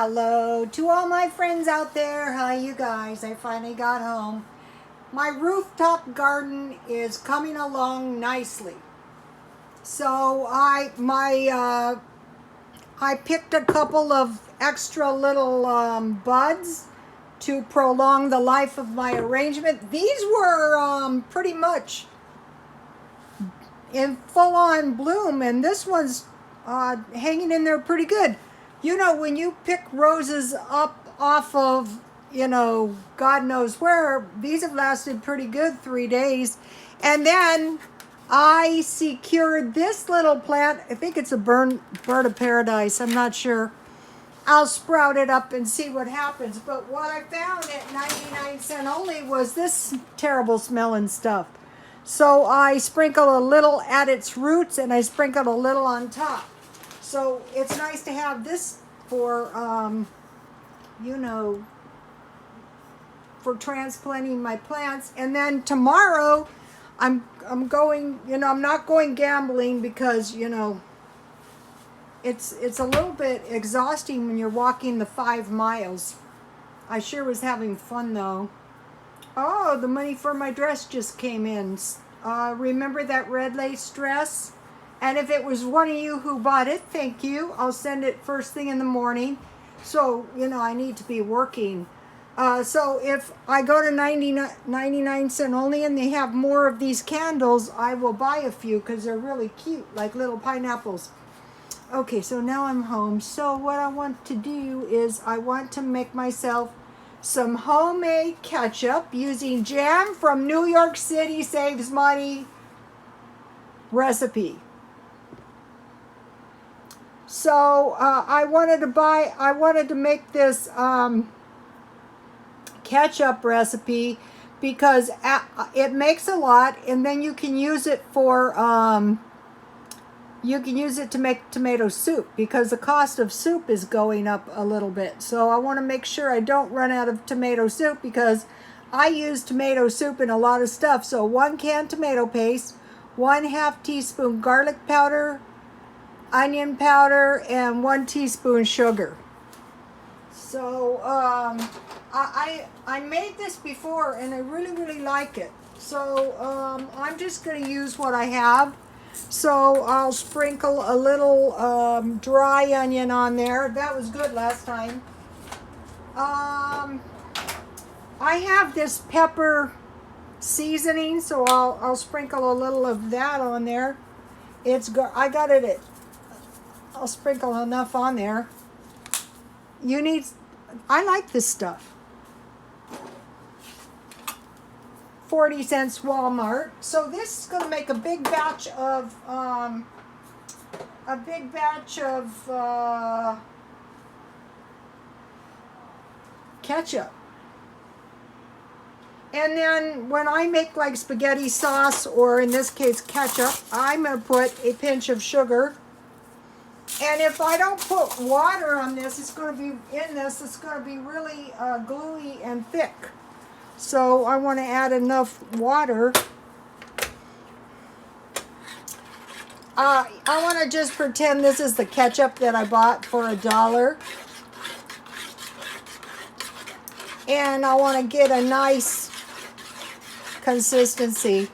Hello to all my friends out there. Hi, you guys. I finally got home. My rooftop garden is coming along nicely. So I picked a couple of extra little buds to prolong the life of my arrangement. These were pretty much in full-on bloom, and this one's hanging in there pretty good. You know, when you pick roses up off of, God knows where, these have lasted pretty good 3 days. And then I secured this little plant. I think it's a bird of paradise. I'm not sure. I'll sprout it up and see what happens. But what I found at 99 cents only was this terrible smelling stuff. So I sprinkled a little at its roots and I sprinkled a little on top. So it's nice to have this for, for transplanting my plants. And then tomorrow I'm going, I'm not going gambling because, it's a little bit exhausting when you're walking the 5 miles. I sure was having fun though. Oh, the money for my dress just came in. Remember that red lace dress? And if it was one of you who bought it, thank you. I'll send it first thing in the morning. So, I need to be working. So if I go to 99 cents only and they have more of these candles, I will buy a few because they're really cute, like little pineapples. Okay, so now I'm home. So what I want to do is I want to make myself some homemade ketchup using jam from New York City Saves Money recipe. So I wanted to make this ketchup recipe because it makes a lot, and then you can use it for to make tomato soup because the cost of soup is going up a little bit. So I want to make sure I don't run out of tomato soup because I use tomato soup in a lot of stuff. So 1 can tomato paste, 1/2 teaspoon garlic powder, onion powder, and 1 teaspoon sugar. So I made this before and I really like it. So I'm just going to use what I have. So I'll sprinkle a little dry onion on there. That was good last time. I have this pepper seasoning, so I'll sprinkle a little of that on there. I'll sprinkle enough on there. I like this stuff. 40 cents Walmart. So this is going to make a big batch of ketchup. And then when I make like spaghetti sauce, or in this case ketchup, I'm going to put a pinch of sugar. And if I don't put water on this, it's going to be really gluey and thick. So I want to add enough water. I want to just pretend this is the ketchup that I bought for $1. And I want to get a nice consistency.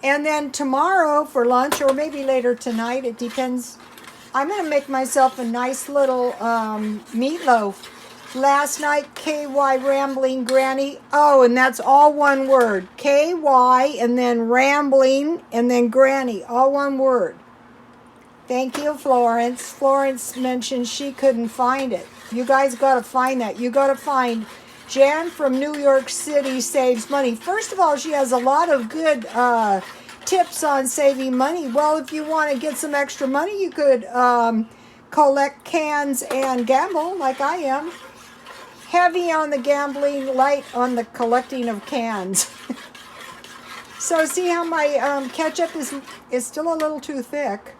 And then tomorrow for lunch, or maybe later tonight, it depends, I'm going to make myself a nice little meatloaf. Last night, KY Rambling Granny. Oh, and that's all one word. KY and then Rambling and then Granny. All one word. Thank you, Florence. Florence mentioned she couldn't find it. You guys got to find that. You got to find Jan from New York City Saves Money. First of all, she has a lot of good tips on saving money. Well, if you want to get some extra money, you could collect cans and gamble like I am. Heavy on the gambling, light on the collecting of cans. So see how my ketchup is still a little too thick.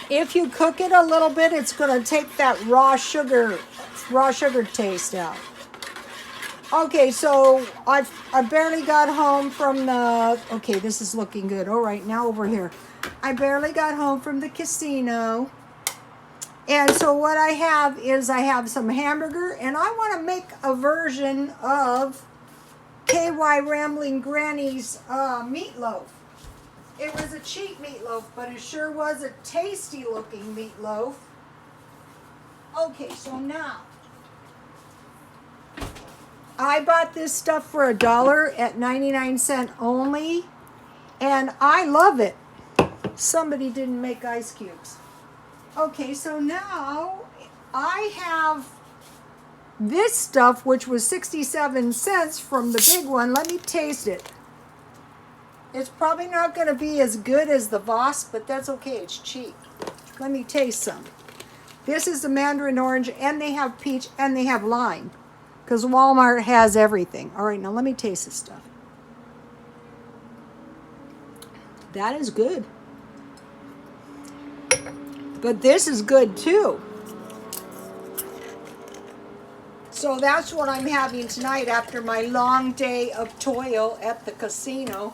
If you cook it a little bit, it's going to take that raw sugar taste out. Okay, so I barely got home from the, okay, this is looking good. All right, now over here. I barely got home from the casino. And so what I have is I have some hamburger, and I want to make a version of KY Rambling Granny's meatloaf. It was a cheap meatloaf, but it sure was a tasty looking meatloaf. Okay, so now, I bought this stuff for $1 at 99 cents only, and I love it. Somebody didn't make ice cubes. Okay, so now I have this stuff, which was 67 cents from the big one. Let me taste it. It's probably not going to be as good as the Voss, but that's okay. It's cheap. Let me taste some. This is the mandarin orange, and they have peach, and they have lime, because Walmart has everything. All right, now let me taste this stuff. That is good. But this is good too. So that's what I'm having tonight after my long day of toil at the casino.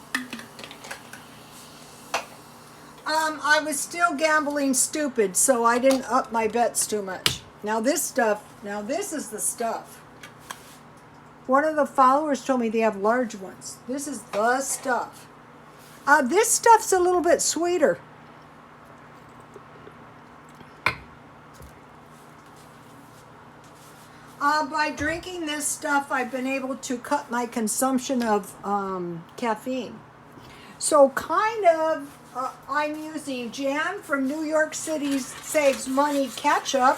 I was still gambling stupid, so I didn't up my bets too much. Now this is the stuff. One of the followers told me they have large ones. This is the stuff. This stuff's a little bit sweeter. By drinking this stuff, I've been able to cut my consumption of caffeine. So kind of, I'm using Jan from New York City Saves Money Ketchup.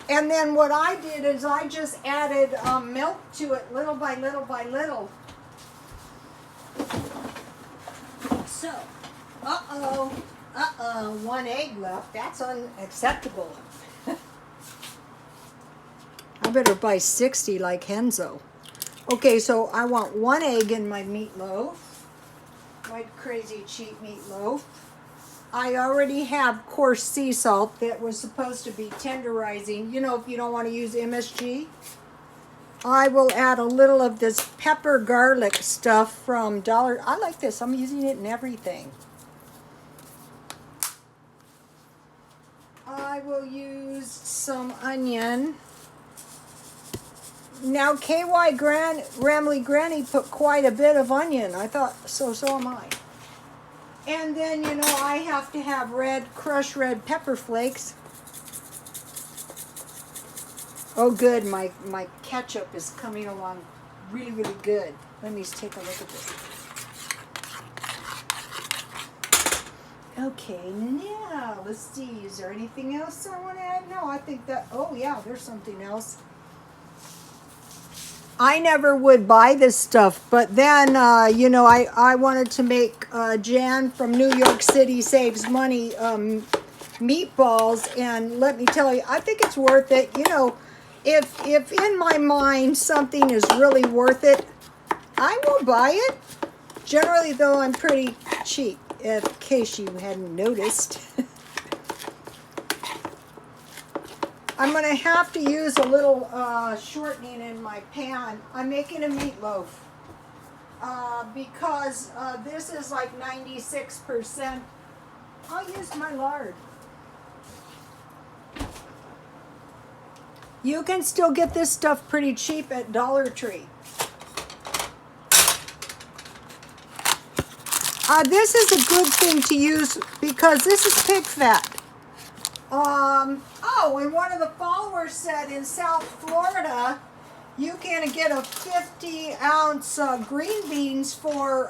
And then what I did is I just added milk to it little by little by little. So, one egg left. That's unacceptable. I better buy 60 like Henzo. Okay, so I want 1 egg in my meatloaf. My crazy cheap meatloaf. I already have coarse sea salt that was supposed to be tenderizing. You know, if you don't want to use MSG. I will add a little of this pepper garlic stuff from Dollar. I like this. I'm using it in everything. I will use some onion. Now, KY Rambly Granny put quite a bit of onion. I thought, so am I. And then, you know, I have to have crushed red pepper flakes. Oh, good. My ketchup is coming along really, really good. Let me take a look at this. Okay, now, let's see. Is there anything else I want to add? No, I think that, oh, yeah, there's something else. I never would buy this stuff, but then, you know, I wanted to make Jan from New York City Saves Money meatballs, and let me tell you, I think it's worth it. You know, if in my mind something is really worth it, I will buy it. Generally, though, I'm pretty cheap, in case you hadn't noticed. I'm going to have to use a little shortening in my pan. I'm making a meatloaf because this is like 96%. I'll use my lard. You can still get this stuff pretty cheap at Dollar Tree. This is a good thing to use because this is pig fat. Oh, and one of the followers said in South Florida, you can get a 50-ounce green beans for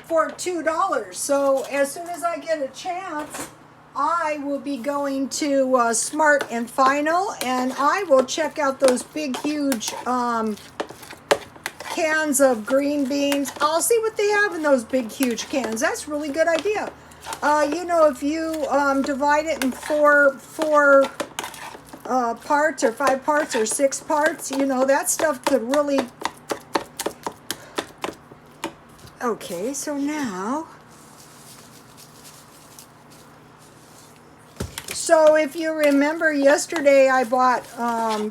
$2. So as soon as I get a chance, I will be going to Smart and Final, and I will check out those big, huge cans of green beans. I'll see what they have in those big, huge cans. That's a really good idea. You know, if you divide it in four parts or 5 parts or 6 parts, you know, that stuff could really... Okay, so now... So if you remember yesterday, I bought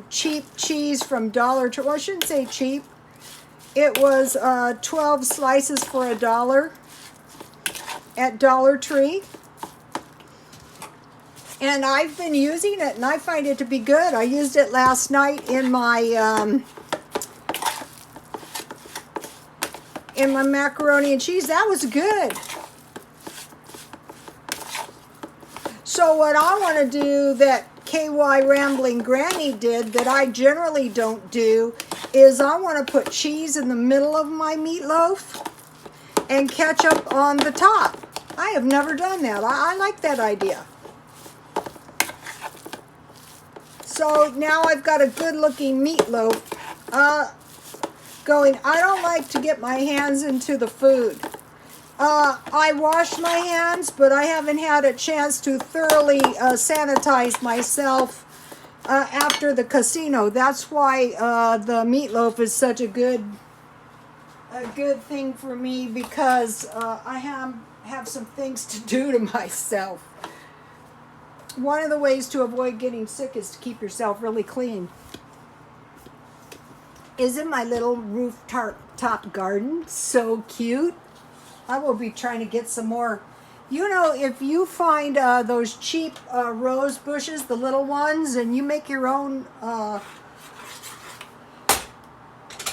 cheap cheese from Dollar Tree. Well, I shouldn't say cheap. It was 12 slices for $1 at Dollar Tree. And I've been using it, and I find it to be good. I used it last night in my macaroni and cheese. That was good. So what I want to do that KY Rambling Granny did that I generally don't do is I want to put cheese in the middle of my meatloaf and ketchup on the top. I have never done that. I like that idea. So now I've got a good looking meatloaf going. I don't like to get my hands into the food. I wash my hands, but I haven't had a chance to thoroughly sanitize myself after the casino. That's why the meatloaf is such a good thing for me, because I have some things to do to myself. One of the ways to avoid getting sick is to keep yourself really clean. Isn't my little rooftop garden so cute? I will be trying to get some more. You know, if you find those cheap rose bushes, the little ones, and you make your own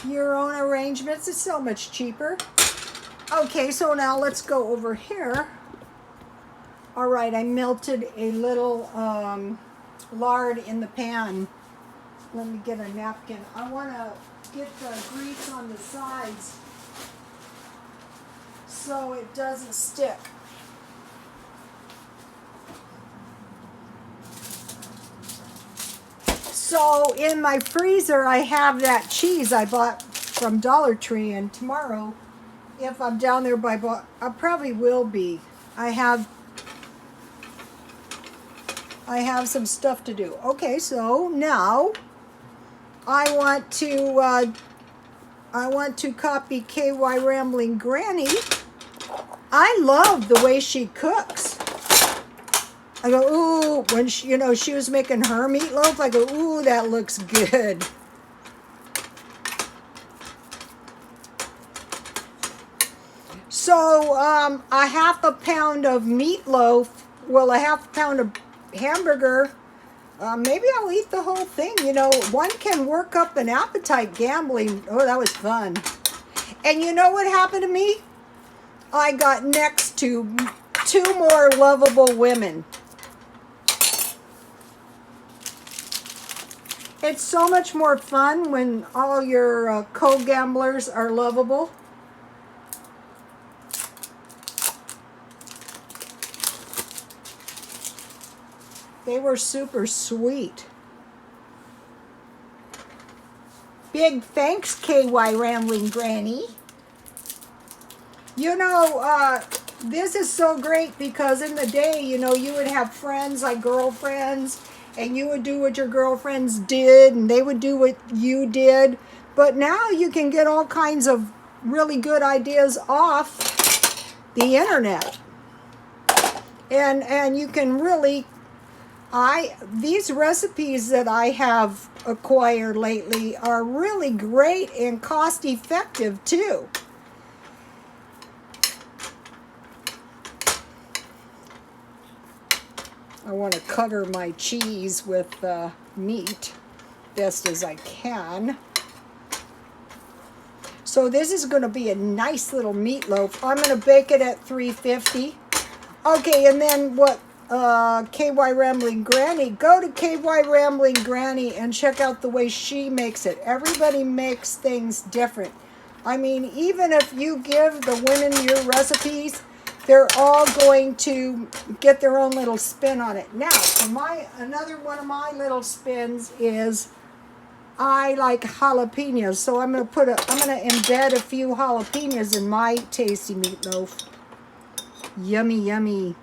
arrangements, it's so much cheaper. Okay, so now let's go over here. All right, I melted a little lard in the pan. Let me get a napkin. I want to get the grease on the sides so it doesn't stick. So in my freezer, I have that cheese I bought from Dollar Tree, and tomorrow, if I'm down there I probably will be. I have some stuff to do. Okay, so now I want to copy KY Rambling Granny. I love the way she cooks. I go, ooh, when she was making her meatloaf, I go, ooh, that looks good. So a half a pound of meatloaf, well, a half pound of hamburger, maybe I'll eat the whole thing. You know, one can work up an appetite gambling. Oh, that was fun. And you know what happened to me? I got next to 2 more lovable women. It's so much more fun when all your co-gamblers are lovable. They were super sweet. Big thanks, KY Rambling Granny. You know, this is so great because in the day, you know, you would have friends like girlfriends, and you would do what your girlfriends did, and they would do what you did. But now you can get all kinds of really good ideas off the internet. And you can really, these recipes that I have acquired lately are really great and cost effective too. I want to cover my cheese with meat best as I can. So this is going to be a nice little meatloaf. I'm going to bake it at 350. Okay, and then what KY Rambling Granny, go to KY Rambling Granny and check out the way she makes it. Everybody makes things different. I mean, even if you give the women your recipes, they're all going to get their own little spin on it. Now, another one of my little spins is I like jalapenos, so I'm going to embed a few jalapenos in my tasty meatloaf. Yummy, yummy.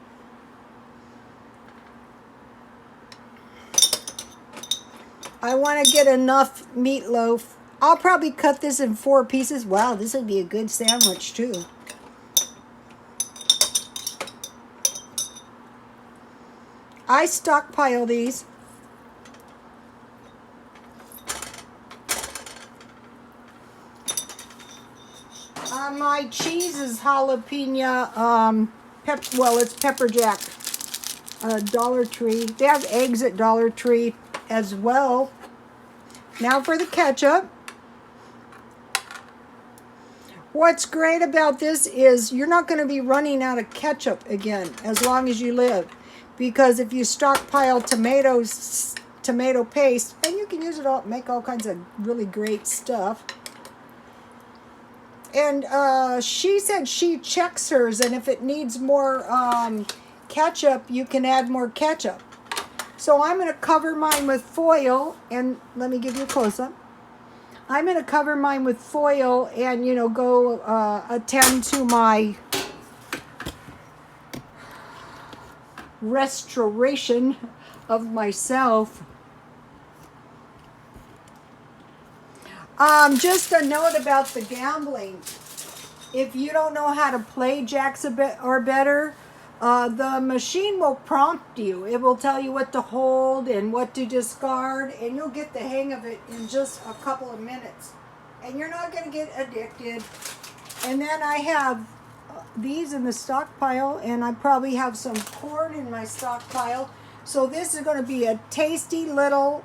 I want to get enough meatloaf. I'll probably cut this in 4 pieces. Wow, this would be a good sandwich too. I stockpile these. My cheese is jalapeno, well, it's pepper jack. Dollar Tree. They have eggs at Dollar Tree as well. Now for the ketchup. What's great about this is you're not going to be running out of ketchup again as long as you live. Because if you stockpile tomato paste, and you can use it all, make all kinds of really great stuff. And she said she checks hers, and if it needs more ketchup, you can add more ketchup. So I'm going to cover mine with foil, and let me give you a close-up. I'm going to cover mine with foil and, you know, go attend to my restoration of myself. Just a note about the gambling. If you don't know how to play jacks or better, the machine will prompt you. It will tell you what to hold and what to discard, and you'll get the hang of it in just a couple of minutes. And you're not going to get addicted. And then I have these in the stockpile, and I probably have some corn in my stockpile. So this is going to be a tasty little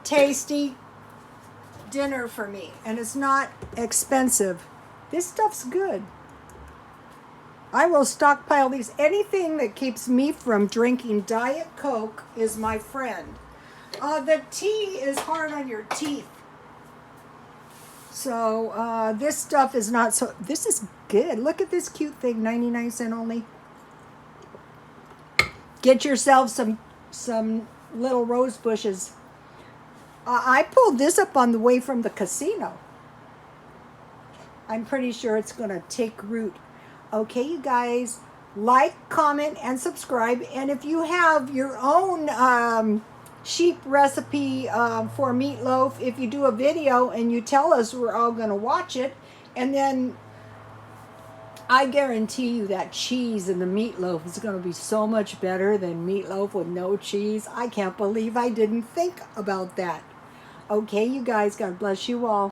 tasty dinner for me, and it's not expensive. This stuff's good. I will stockpile these. Anything that keeps me from drinking Diet Coke is my friend. The tea is hard on your teeth. So this stuff is not so. This is good. Look at this cute thing, 99 cents only. Get yourself some little rose bushes. I pulled this up on the way from the casino. I'm pretty sure it's going to take root. Okay, you guys, like, comment, and subscribe. And if you have your own sheep recipe for meatloaf, if you do a video and you tell us, we're all going to watch it. And then I guarantee you that cheese in the meatloaf is going to be so much better than meatloaf with no cheese. I can't believe I didn't think about that. Okay, you guys, God bless you all.